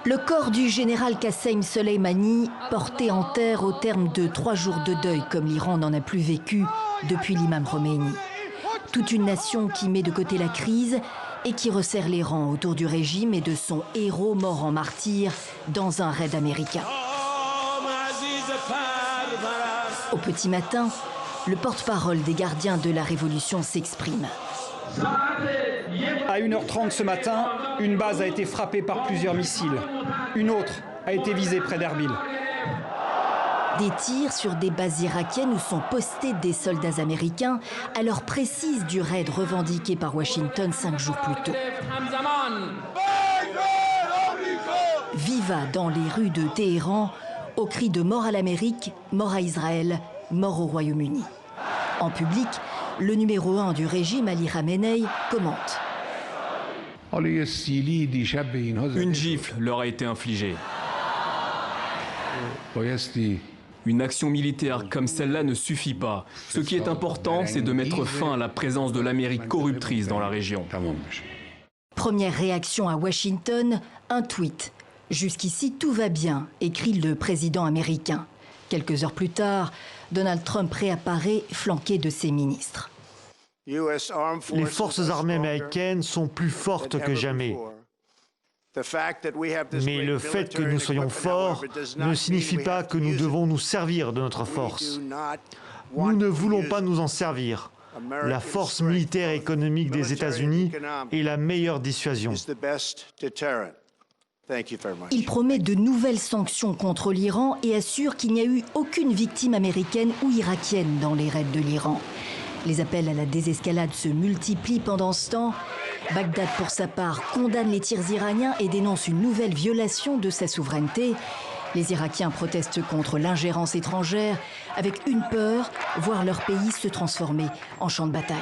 Le corps du général Qasem Soleimani, porté en terre au terme de 3 jours de deuil, comme l'Iran n'en a plus vécu depuis l'imam Khomeini. Toute une nation qui met de côté la crise et qui resserre les rangs autour du régime et de son héros mort en martyr dans un raid américain. Au petit matin, le porte-parole des gardiens de la Révolution s'exprime. À 1h30 ce matin, une base a été frappée par plusieurs missiles. Une autre a été visée près d'Erbil. Des tirs sur des bases irakiennes où sont postés des soldats américains à l'heure précise du raid revendiqué par Washington 5 jours plus tôt. Viva dans les rues de Téhéran au cri de mort à l'Amérique, mort à Israël, mort au Royaume-Uni. En public, le numéro 1 du régime, Ali Khamenei, commente. Une gifle leur a été infligée. Une action militaire comme celle-là ne suffit pas. Ce qui est important, c'est de mettre fin à la présence de l'Amérique corruptrice dans la région. Première réaction à Washington, un tweet. Jusqu'ici, tout va bien, écrit le président américain. Quelques heures plus tard, Donald Trump réapparaît flanqué de ses ministres. Les forces armées américaines sont plus fortes que jamais. Mais le fait que nous soyons forts ne signifie pas que nous devons nous servir de notre force. Nous ne voulons pas nous en servir. La force militaire et économique des États-Unis est la meilleure dissuasion. Il promet de nouvelles sanctions contre l'Iran et assure qu'il n'y a eu aucune victime américaine ou irakienne dans les raids de l'Iran. Les appels à la désescalade se multiplient pendant ce temps. Bagdad, pour sa part, condamne les tirs iraniens et dénonce une nouvelle violation de sa souveraineté. Les Irakiens protestent contre l'ingérence étrangère, avec une peur, voir leur pays se transformer en champ de bataille.